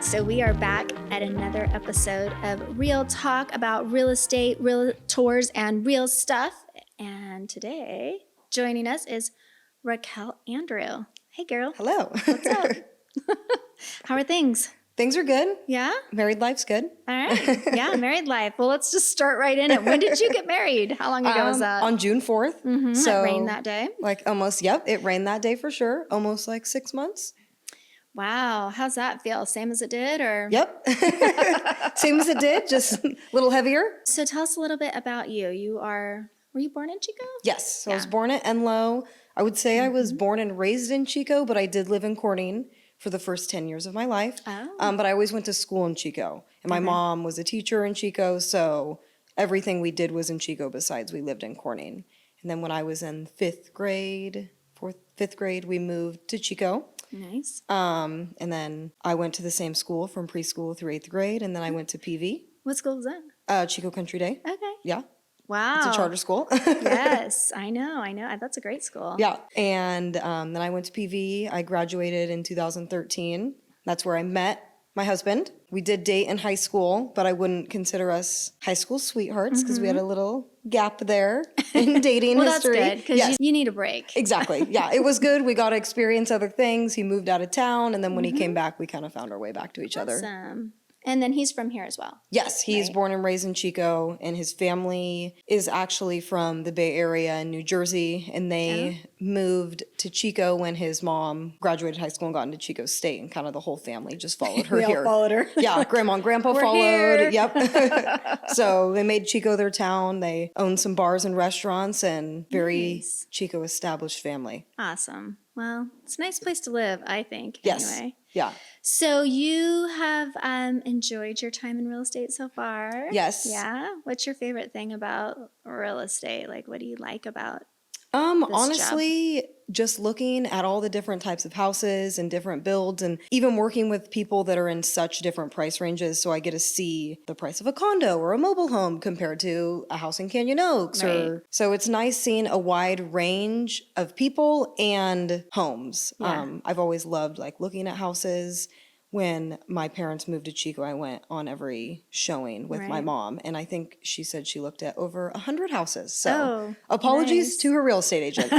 So we are back at another episode of Real Talk about real estate, real tours, and real stuff. And today, joining us is Raquel Andrew. Hey, girl. Hello. What's up? How are things? Things are good. Yeah? Married life's good. All right. Yeah, married life. Well, let's just start right in it. When did you get married? How long ago was that? On June 4th. Mm-hmm. So, It rained that day? It rained that day for sure. Almost like 6 months. Wow. How's that feel? Same as it did, or? Yep. Same as it did, just a little heavier. So tell us a little bit about you. Were you born in Chico? Yes. So Yeah. I was born at Enloe. I would say I was born and raised in Chico, but I did live in Corning for the first 10 years of my life. Oh. But I always went to school in Chico. And my mom was a teacher in Chico, so everything we did was in Chico besides we lived in Corning. And then when I was in fifth grade, we moved to Chico. Nice. And then I went to the same school from preschool through 8th grade, and then I went to PV, What school was that? Chico Country Day. Okay. Yeah, Wow. it's a charter school. Yes, I know. That's a great school. Yeah, and then I went to PV. I graduated in 2013. That's where I met my husband. We did date in high school, but I wouldn't consider us high school sweethearts because we had a little gap there in dating Well, history. that's good because you need a break. Exactly. Yeah, it was good. We got to experience other things. He moved out of town, and then when he came back, we kind of found our way back to each other. Awesome. And then he's from here as well. Yes, he's Right. born and raised in Chico, and his family is actually from the Bay Area in New Jersey, and they moved to Chico when his mom graduated high school and got into Chico State, and kind of the whole family just followed her We all here. followed her. Yeah, grandma and grandpa We're followed. here. Yep. So they made Chico their town. They owned some bars and restaurants, and very Nice. Chico established family. Awesome. Well, it's a nice place to live, I think. Yes. Anyway. Yeah. So you have enjoyed your time in real estate so far? Yes. Yeah. What's your favorite thing about real estate? Like, what do you like about? Honestly, just looking at all the different types of houses and different builds, and even working with people that are in such different price ranges, so I get to see the price of a condo or a mobile home compared to a house in Canyon Oaks. Right. So it's nice seeing a wide range of people and homes. Yeah. I've always loved looking at houses. When my parents moved to Chico, I went on every showing with my Right. mom, and I think she said she looked at over 100 houses. So Oh, apologies nice. to her real estate agent.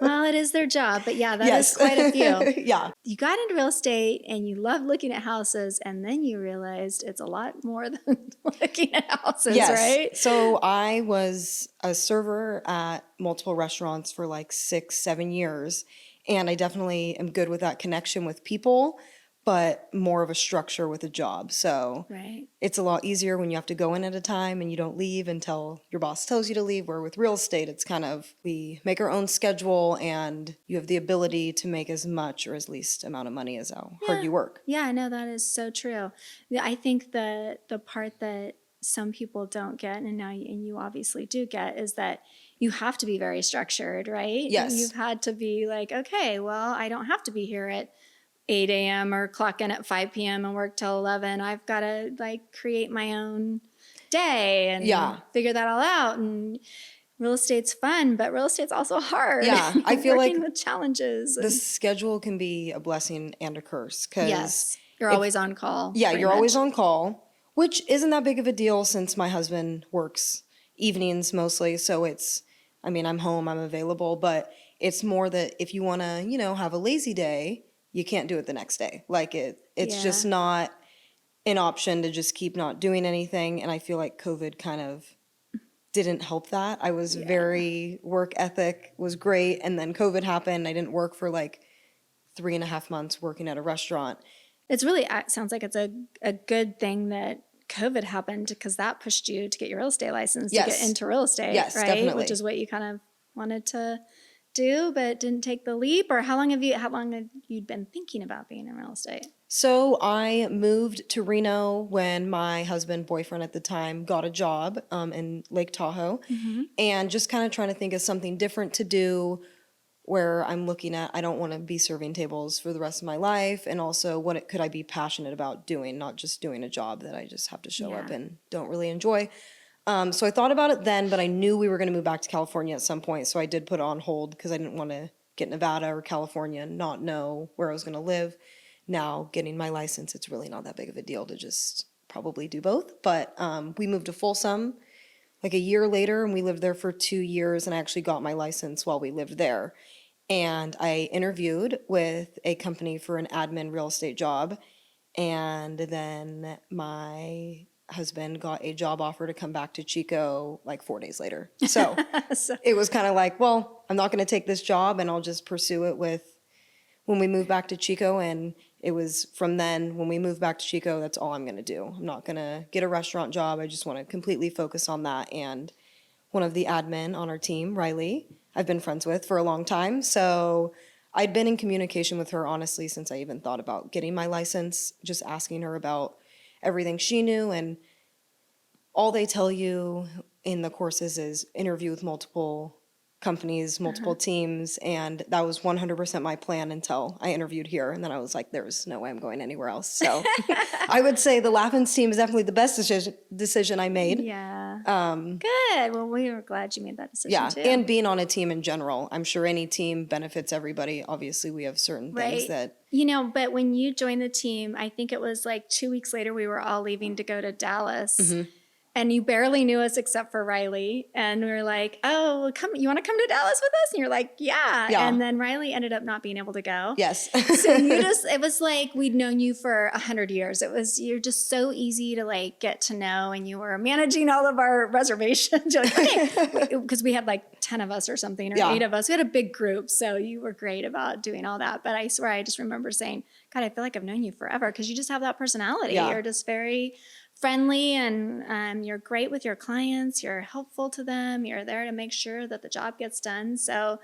Well, it is their job, but yeah, that is Yes. quite a few. Yeah. You got into real estate and you loved looking at houses, and then you realized it's a lot more than looking at houses, Yes. right? So I was a server at multiple restaurants for 6-7 years, and I definitely am good with that connection with people, but more of a structure with a job. So Right. it's a lot easier when you have to go in at a time and you don't leave until your boss tells you to leave, where with real estate, it's kind of, we make our own schedule and you have the ability to make as much or as least amount of money as how hard you work. Yeah, I know that is so true. Yeah, I think the part that some people don't get, and you obviously do get, is that you have to be very structured, right? Yes. You've had to be like, okay, well, I don't have to be here at 8 a.m. or clock in at 5 p.m. and work till 11. I've got to create my own day and figure that all out. And real estate's fun, but real estate's also hard. Yeah, I feel working like with challenges. The schedule can be a blessing and a curse. 'Cause Yes, you're always on call. Yeah, pretty you're always much. on call, which isn't that big of a deal since my husband works evenings mostly. So I'm home, I'm available, but it's more that if you want to, have a lazy day, you can't do it the next day. It's just not an option to just keep not doing anything. And I feel like COVID kind of didn't help that. I was very, work ethic was great. And then COVID happened. I didn't work for 3.5 months working at a restaurant. It's really, it sounds like it's a good thing that COVID happened, because that pushed you to get your real estate license, to get into real estate, Yes, right? definitely. Which is what you kind of wanted to do, but didn't take the leap. Or how long have you been thinking about being in real estate? So I moved to Reno when my boyfriend at the time, got a job in Lake Tahoe, and just kind of trying to think of something different to do, where I'm looking at, I don't want to be serving tables for the rest of my life, and also could I be passionate about doing, not just doing a job that I just have to show up and don't really enjoy. So I thought about it then, but I knew we were going to move back to California at some point, so I did put it on hold because I didn't want to get Nevada or California and not know where I was going to live. now getting my license, it's really not that big of a deal to just probably do both. But we moved to Folsom like a year later, and we lived there for 2 years, and I actually got my license while we lived there. And I interviewed with a company for an admin real estate job, and then my husband got a job offer to come back to Chico like 4 days later. So it was kind of like, well, I'm not going to take this job, and I'll just pursue it with when we moved back to Chico. And it was from then, when we moved back to Chico, that's all I'm going to do. I'm not going to get a restaurant job. I just want to completely focus on that. And one of the admin on our team, Riley, I've been friends with for a long time. So I'd been in communication with her, honestly, since I even thought about getting my license, just asking her about everything she knew. And all they tell you in the courses is interview with multiple companies, multiple teams, and that was 100% my plan until I interviewed here, and then I was like, there's no way I'm going anywhere else. So I would say the Laffins team is definitely the best decision I made. Yeah. Good. Well, we were glad you made that decision too. And being on a team in general, I'm sure any team benefits everybody. Obviously, we have certain things that... But when you joined the team, I think it was like 2 weeks later, we were all leaving to go to Dallas. Mm-hmm. And you barely knew us except for Riley. And we were like, oh, well, come, you want to come to Dallas with us? And you're like, yeah. And then Riley ended up not being able to go. Yes. So it was like we'd known you for 100 years. You're just so easy to like get to know. And you were managing all of our reservations. You're like, okay, because we had like 10 of us or something, or 8 of us. We had a big group. So you were great about doing all that. But I swear, I just remember saying, God, I feel like I've known you forever, because you just have that personality. Yeah. You're just very friendly, and you're great with your clients. You're helpful to them. You're there to make sure that the job gets done. So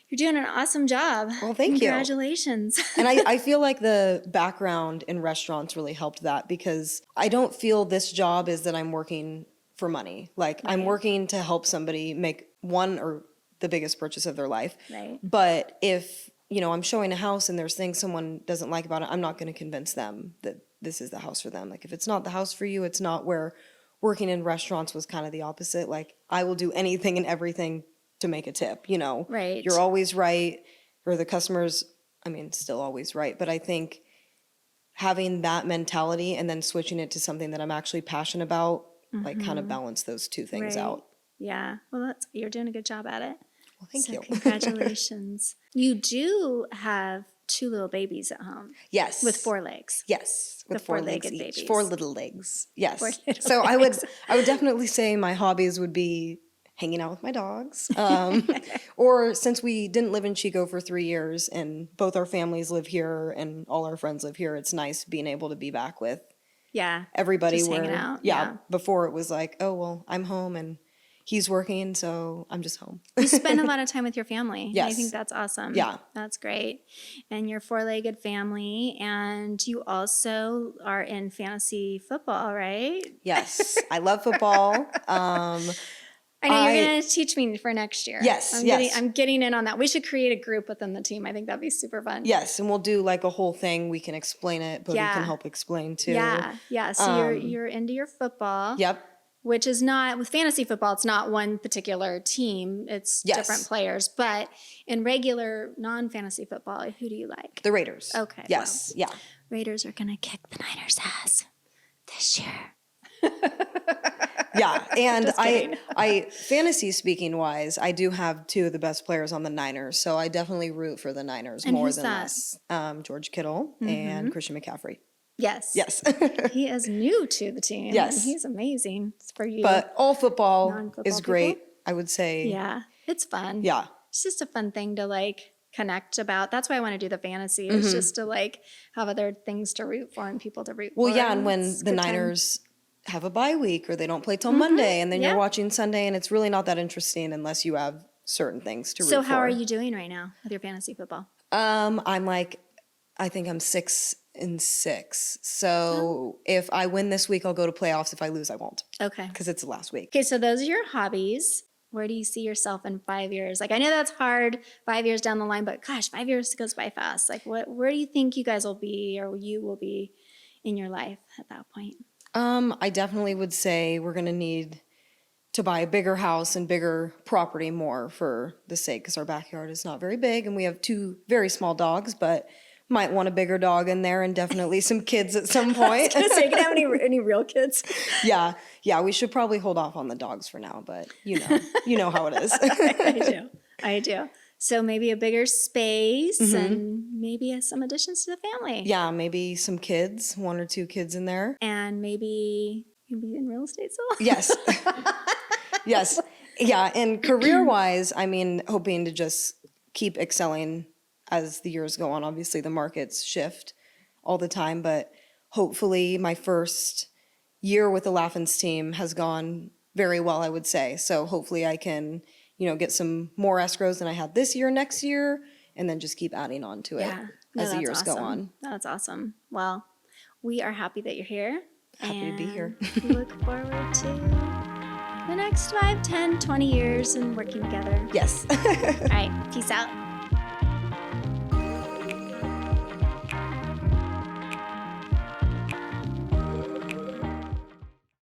you're doing an awesome job. Well, thank you. Congratulations. And I feel like the background in restaurants really helped that, because I don't feel this job is that I'm working for money. Like I'm working to help somebody make one or the biggest purchase of their life. Right. But if, I'm showing a house and there's things someone doesn't like about it, I'm not going to convince them that this is the house for them. Like if it's not the house for you, it's not. Where working in restaurants was kind of the opposite. Like I will do anything and everything to make a tip, Right. You're always right, or the customer's, still always right. But I think having that mentality and then switching it to something that I'm actually passionate about, like kind of balance those two things out. Yeah. Well, you're doing a good job at it. Well, thank you. Congratulations. You do have 2 little babies at home. Yes. With 4 legs. Yes. With 4 legs each. Babies. 4 little legs. Yes. 4 little so legs. I would definitely say my hobbies would be hanging out with my dogs. Or since we didn't live in Chico for 3 years and both our families live here and all our friends live here, it's nice being able to be back with everybody. Just hanging out. Yeah. Before it was like, oh, well, I'm home and he's working, so I'm just home. You spend a lot of time with your family. Yes. I think that's awesome. Yeah. That's great. And your 4-legged family, and you also are in fantasy football, right? Yes. I love football. I know you're going to teach me for next year. Yes, I'm getting in on that. We should create a group within the team. I think that'd be super fun. Yes, and we'll do like a whole thing. We can explain it, but we can help explain too. Yeah. So you're into your football. Yep. Which is not, with fantasy football, it's not one particular team. It's different players. But in regular non-fantasy football, who do you like? The Raiders. Okay. Yes. Well, Raiders are going to kick the Niners' ass this year. Yeah. And I fantasy speaking wise, I do have 2 of the best players on the Niners. So I definitely root for the Niners more than less. George Kittle and Christian McCaffrey. Yes. Yes. He is new to the team. Yes. He's amazing for you. But all football is great, I would say. Yeah. It's fun. Yeah. It's just a fun thing to like connect about. That's why I want to do the fantasy. It's just to like have other things to root for and people to root for. Well, yeah. And when the Niners have a bye week or they don't play till Monday and then you're watching Sunday, and it's really not that interesting unless you have certain things to root for. So how are you doing right now with your fantasy football? I think I'm 6-6. So if I win this week, I'll go to playoffs. If I lose, I won't. Okay. Because it's the last week. Okay, so those are your hobbies. Where do you see yourself in 5 years? Like, I know that's hard 5 years down the line, but gosh, 5 years goes by fast. Like, where do you think you guys will be, or you will be in your life at that point? I definitely would say we're going to need to buy a bigger house and bigger property more for the sake, because our backyard is not very big and we have 2 very small dogs, but might want a bigger dog in there and definitely some kids at some point. So you can have any real kids? Yeah. We should probably hold off on the dogs for now, but you know how it is. I do. So maybe a bigger space and maybe some additions to the family. Yeah, maybe some kids, 1 or 2 kids in there. And maybe you'll be in real estate still? Yes. Yes. Yeah, and career-wise, I mean, hoping to just keep excelling as the years go on. Obviously, the markets shift all the time, but hopefully my first year with the Laffins team has gone very well, I would say. So hopefully I can, get some more escrows than I had this year, next year, and then just keep adding on to it as the years go on. That's awesome. Well, we are happy that you're here. Happy to be here. We look forward to the next 5, 10, 20 years and working together. Yes. All right. Peace out.